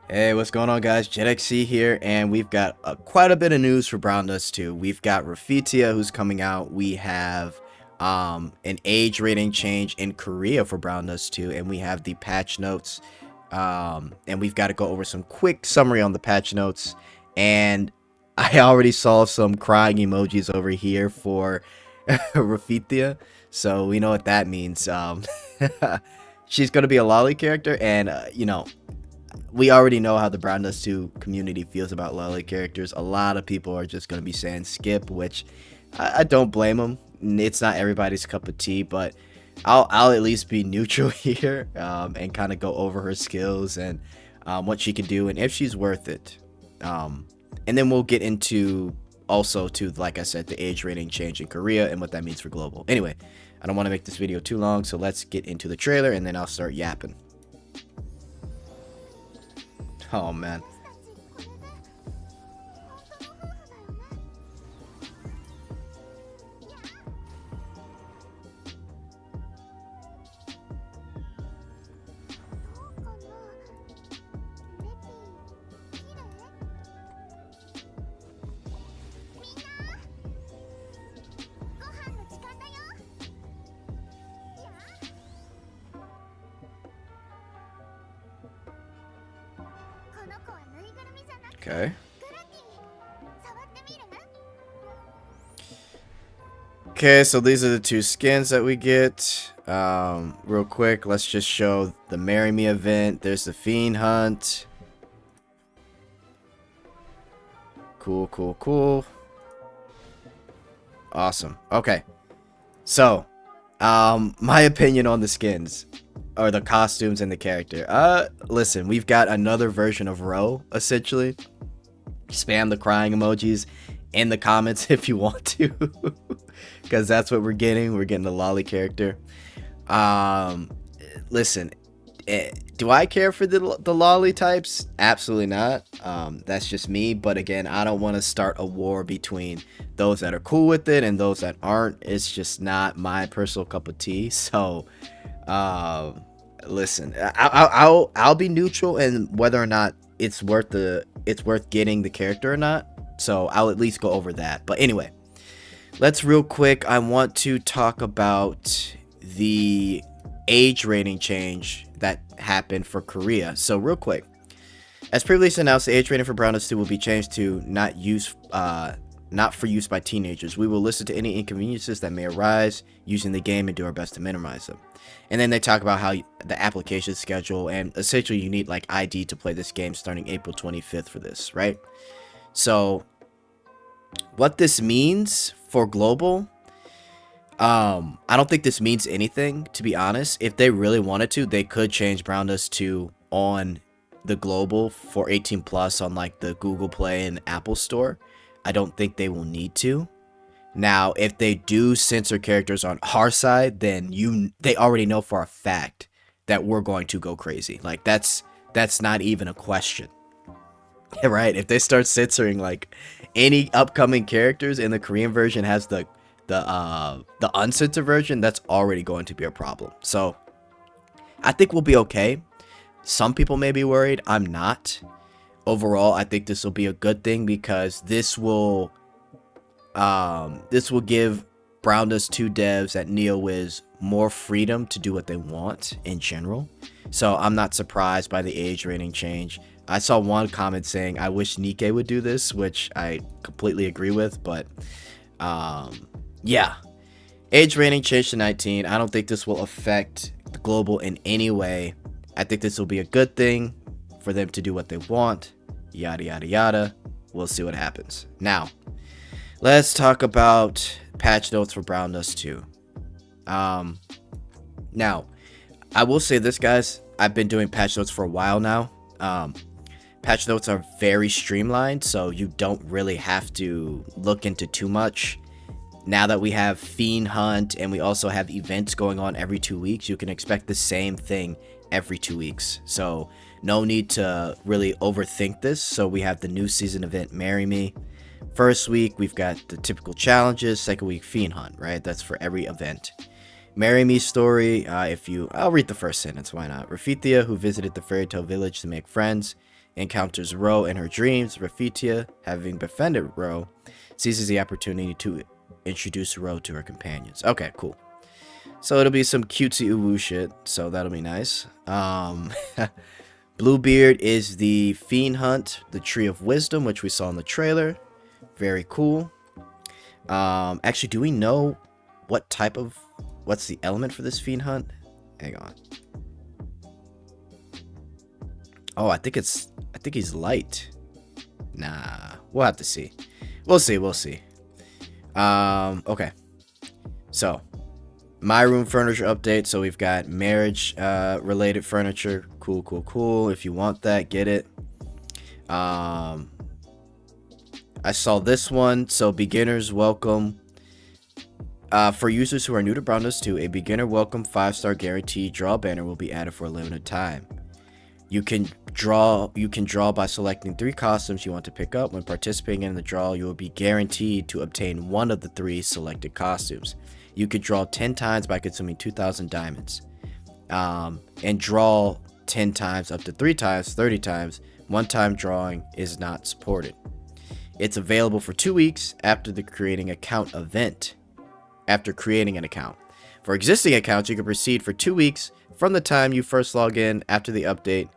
Hey, what's going on, guys? JetXC here, and we've got quite a bit of news for Brown Dust 2. We've got Refithea who's coming out. We have an age rating change in Korea for Brown Dust 2, and we have the patch notes. And we've got to go over some quick summary on the patch notes. And I already saw some crying emojis over here for Refithea, so we know what that means. She's going to be a lolly character, and we already know how the Brown Dust 2 community feels about lolly characters. A lot of people are just going to be saying skip, which I don't blame them. It's not everybody's cup of tea, but I'll at least be neutral here, and kind of go over her skills and what she can do and if she's worth it. And then we'll get into also to, like I said, the age rating change in Korea and what that means for global. Anyway, I don't want to make this video too long, so let's get into the trailer and then I'll start yapping. Oh man. Okay. Okay, so these are the two skins that we get. Real quick, let's just show the Marry Me event. There's the Fiend Hunt. Cool, cool, cool. Awesome. Okay. So, my opinion on the skins or the costumes and the character. Listen, we've got another version of Ro, essentially. Spam the crying emojis in the comments if you want to, because that's what we're getting. We're getting the lolly character. Listen, do I care for the lolly types? Absolutely not. That's just me. But again, I don't want to start a war between those that are cool with it and those that aren't. It's just not my personal cup of tea. So, listen, I'll be neutral in whether or not it's worth getting the character or not. So I'll at least go over that. But anyway, let's real quick. I want to talk about the age rating change that happened for Korea. So real quick, as previously announced, the age rating for Brown Dust 2 will be changed to not for use by teenagers. We will listen to any inconveniences that may arise using the game and do our best to minimize them. And then they talk about how the application schedule, and essentially you need like ID to play this game starting April 25th for this, right? So what this means for global, I don't think this means anything, to be honest. If they really wanted to, they could change Brown Dust 2 on the global for 18 plus on like the Google Play and Apple Store. I don't think they will need to. Now, if they do censor characters on our side, then they already know for a fact that we're going to go crazy. Like that's not even a question. Right? If they start censoring like any upcoming characters and the Korean version has the uncensored version, that's already going to be a problem. So I think we'll be okay. Some people may be worried. I'm not. Overall, I think this will be a good thing because this will give Brown Dust 2 devs at NeoWiz more freedom to do what they want in general. So I'm not surprised by the age rating change. I saw one comment saying, I wish Nikke would do this, which I completely agree with, but yeah. Age rating changed to 19. I don't think this will affect the global in any way. I think this will be a good thing for them to do what they want. Yada, yada, yada. We'll see what happens. Now, let's talk about patch notes for Brown Dust 2. Now, I will say this, guys. I've been doing patch notes for a while now. Patch notes are very streamlined, so you don't really have to look into too much. Now that we have Fiend Hunt and we also have events going on every 2 weeks, you can expect the same thing every 2 weeks. So no need to really overthink this. So we have the new season event, Marry Me. First week, we've got the typical challenges. Second week, Fiend Hunt, right? That's for every event. Marry Me story, I'll read the first sentence, why not? Refithea, who visited the fairy tale village to make friends, encounters Ro in her dreams, Refithea, having befriended Ro, seizes the opportunity to introduce Ro to her companions. Okay, cool. So it'll be some cutesy uwu shit, so that'll be nice. Bluebeard is the Fiend Hunt, the Tree of Wisdom, which we saw in the trailer. Very cool. Actually, do we know what's the element for this Fiend Hunt? Hang on. Oh, I think he's light. Nah, we'll have to see. We'll see. Okay. So, my room furniture update. So we've got marriage related furniture. Cool. If you want that, get it. I saw this one. So beginners welcome. For users who are new to Brownless 2, a beginner welcome 5-star guaranteed draw banner will be added for a limited time. You can draw by selecting 3 costumes you want to pick up. When participating in the draw, you will be guaranteed to obtain one of the 3 selected costumes. You could draw 10 times by consuming 2,000 diamonds. And draw 10 times up to 3 times, 30 times. One-time drawing is not supported. It's available for 2 weeks after the creating account event. After creating an account. For existing accounts, you can proceed for 2 weeks from the time you first log in after the update,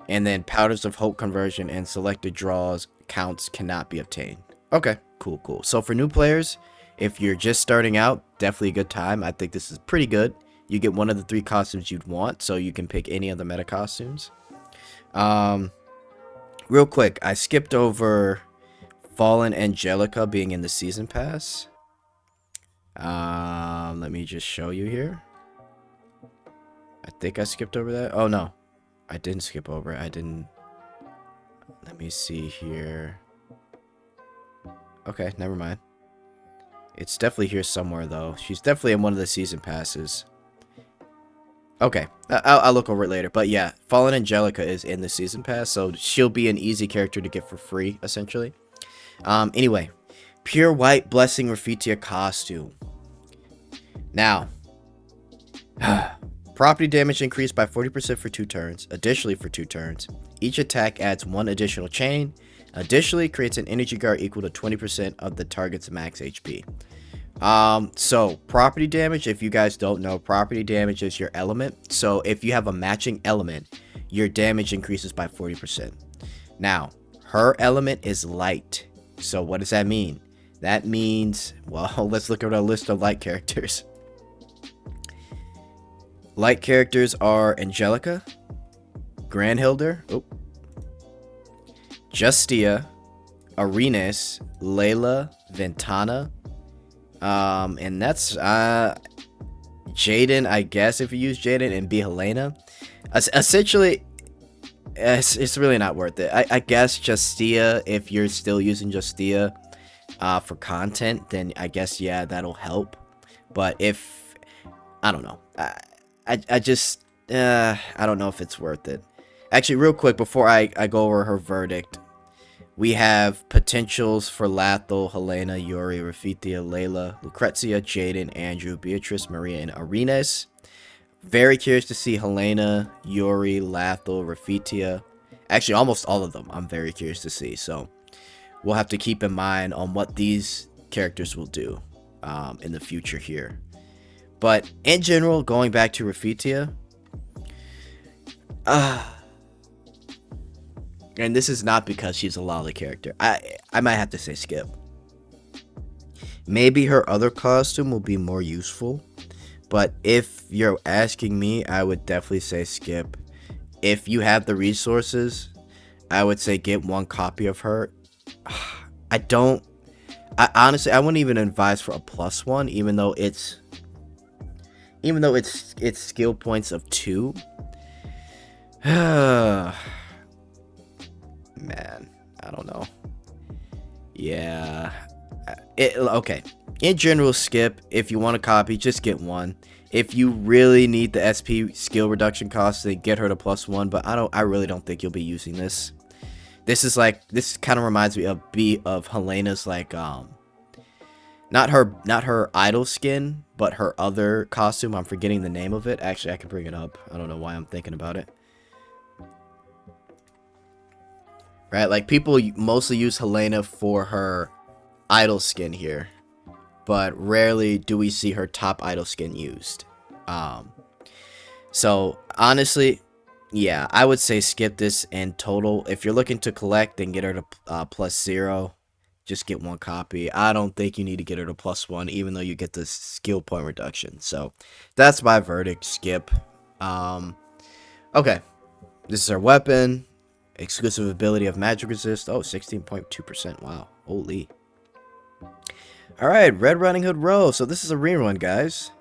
and then Powders of Hope conversion and selected draws counts cannot be obtained. Okay, cool. So for new players, if you're just starting out, definitely a good time. I think this is pretty good. You get one of the 3 costumes you'd want, so you can pick any of the meta costumes. Real quick, I skipped over Fallen Angelica being in the season pass. Let me just show you here. I think I skipped over that. Oh no, I didn't skip over it. I didn't. Let me see here. Okay, never mind. It's definitely here somewhere though. She's definitely in one of the season passes. Okay, I'll look over it later. But yeah, Fallen Angelica is in the season pass, so she'll be an easy character to get for free, essentially. Anyway, Pure White Blessing Refithea costume. Now, property damage increased by 40% for 2 turns. Additionally, for 2 turns, each attack adds 1 additional chain. Additionally, creates an energy guard equal to 20% of the target's max HP. So property damage, if you guys don't know, property damage is your element. So if you have a matching element, your damage increases by 40%. Now, her element is light. So what does that mean? That means, well, let's look at our list of light characters. Light characters are Angelica, Grandhilder, Justia, Arenas, Layla, Ventana, and that's Jaden, I guess, if you use Jaden, and be Helena. Essentially, it's really not worth it. I guess Justia, if you're still using Justia for content, then I guess, yeah, that'll help. But if, I don't know. I just, I don't know if it's worth it. Actually, real quick, before I go over her verdict, we have potentials for Lathel, Helena, Yuri, Refithea, Layla, Lucrezia, Jaden, Andrew, Beatrice, Maria, and Arenas. Very curious to see Helena, Yuri, Lathel, Refithea. Actually, almost all of them I'm very curious to see. So we'll have to keep in mind on what these characters will do in the future here. But in general, going back to Refithea, and this is not because she's a lolly character. I might have to say skip. Maybe her other costume will be more useful. But if you're asking me, I would definitely say skip. If you have the resources, I would say get 1 copy of her. Honestly, I wouldn't even advise for a +1, even though it's skill points of 2. Man, I don't know. Yeah. Okay. In general, skip. If you want a copy, just get 1. If you really need the SP skill reduction cost, then get her to +1. But I really don't think you'll be using this. This kind of reminds me of Helena's, like, not her idol skin, but her other costume. I'm forgetting the name of it. Actually, I can bring it up. I don't know why I'm thinking about it. right? Like people mostly use Helena for her idol skin here, but rarely do we see her top idol skin used. So honestly, yeah, I would say skip this in total. If you're looking to collect, then get her to +0. Just get one copy. I don't think you need to get her to +1, even though you get the skill point reduction. So that's my verdict. Skip. Okay, this is our weapon. Exclusive ability of magic resist. Oh, 16.2%. Wow. Holy. Alright, Red Riding Hood Row. So this is a rerun, guys.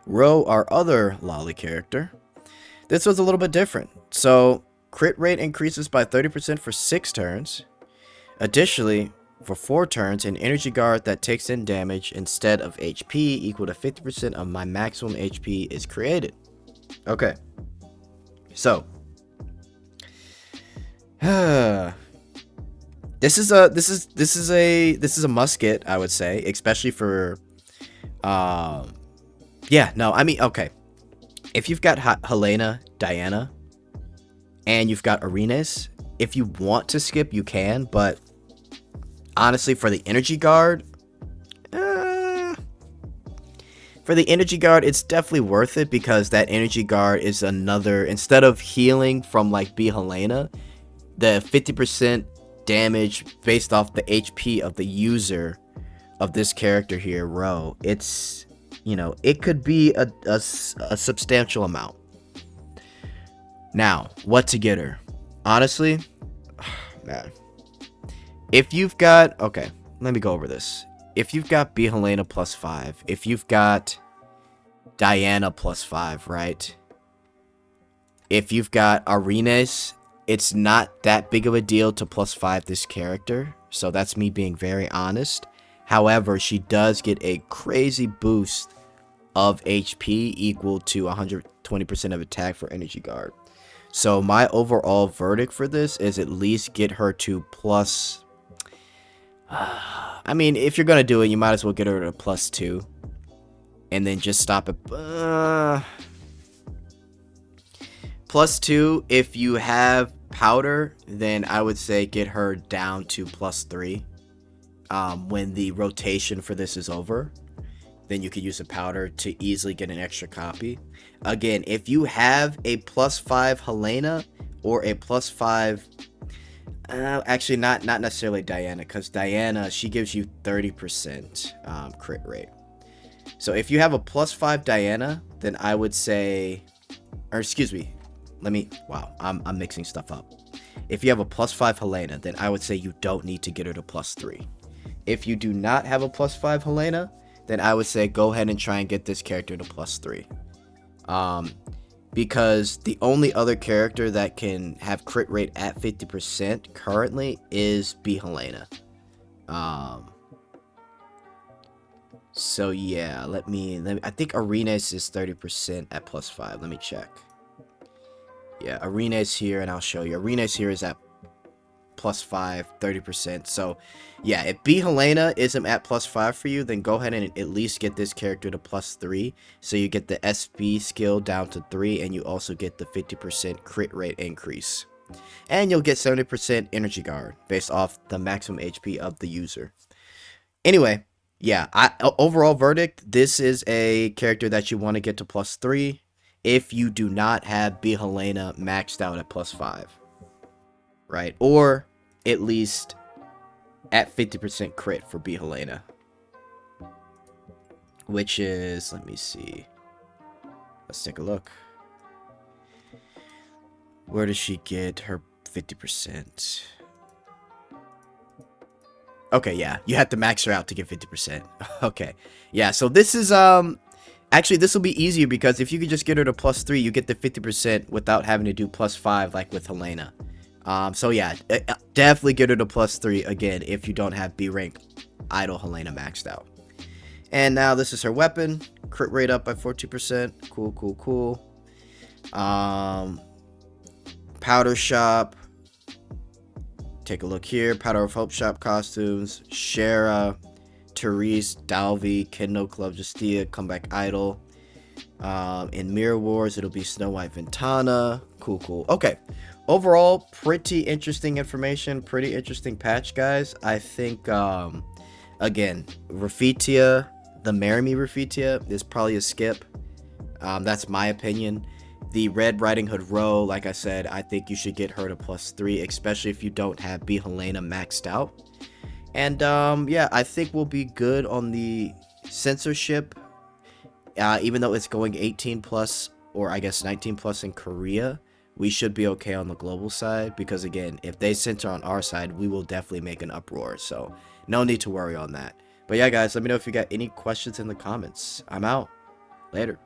Row, our other Lolly character. This was a little bit different. So, crit rate increases by 30% for 6 turns. Additionally, for 4 turns, an energy guard that takes in damage instead of HP equal to 50% of my maximum HP is created. Okay. So, this is a must get, I would say, especially for yeah, no, I mean, okay. If you've got Helena, Diana, and you've got Arenas, if you want to skip, you can, but honestly, for the energy guard, it's definitely worth it, because that energy guard is another, instead of healing from like B Helena, the 50% damage based off the HP of the user of this character here, Row, it's, you know, it could be a substantial amount. Now, what to get her? Honestly, man, if you've got, okay, let me go over this. If you've got B Helena +5, if you've got Diana +5, right? If you've got Arenas, it's not that big of a deal to +5 this character, so that's me being very honest. However, she does get a crazy boost of HP equal to 120% of attack for energy guard. So my overall verdict for this is at least get her to plus. I mean, if you're gonna do it, you might as well get her to +2, and then just stop at +2. If you have powder, then I would say get her down to +3. When the rotation for this is over, then you could use a powder to easily get an extra copy. Again, if you have a +5 Helena or a +5, actually not necessarily Diana, because Diana, she gives you 30% crit rate. So if you have a +5 Diana, then I would say, or excuse me, wow, I'm mixing stuff up. If you have a +5 Helena, then I would say you don't need to get her to +3. If you do not have a +5 Helena, then I would say go ahead and try and get this character to +3. Because the only other character that can have crit rate at 50% currently is B Helena. So yeah, let me I think Arenas is 30% at +5. Let me check. Yeah, Arenas here, and I'll show you. Arenas here is at +5, 30%. So yeah, if B Helena isn't at +5 for you, then go ahead and at least get this character to +3, so you get the SB skill down to 3, and you also get the 50% crit rate increase, and you'll get 70% energy guard based off the maximum HP of the user. Anyway, yeah, overall verdict, this is a character that you want to get to +3 if you do not have B Helena maxed out at +5. Right, or at least at 50% crit for B Helena, which is, let me see, let's take a look. Where does she get her 50%? Okay, yeah, you have to max her out to get 50%. Okay, yeah, so this is actually, this will be easier, because if you could just get her to +3, you get the 50% without having to do +5 like with Helena. So yeah, definitely get her to +3 again if you don't have B rank idol Helena maxed out. And now this is her weapon. Crit rate up by 14%. Cool. Powder shop. Take a look here. Powder of Hope shop costumes. Shara, Therese, Dalvi, Kindle Club Justia, Comeback Idol. In Mirror Wars, it'll be Snow White Ventana. Cool. Okay. Overall, pretty interesting information. Pretty interesting patch, guys. I think, again, Refithea, the Marry Me Refithea is probably a skip. That's my opinion. The Red Riding Hood Row, like I said, I think you should get her to +3, especially if you don't have B. Helena maxed out. And yeah, I think we'll be good on the censorship, even though it's going 18 plus, or I guess 19 plus in Korea. We should be okay on the global side, because again, if they censor on our side, we will definitely make an uproar. So no need to worry on that. But yeah, guys, let me know if you got any questions in the comments. I'm out. Later.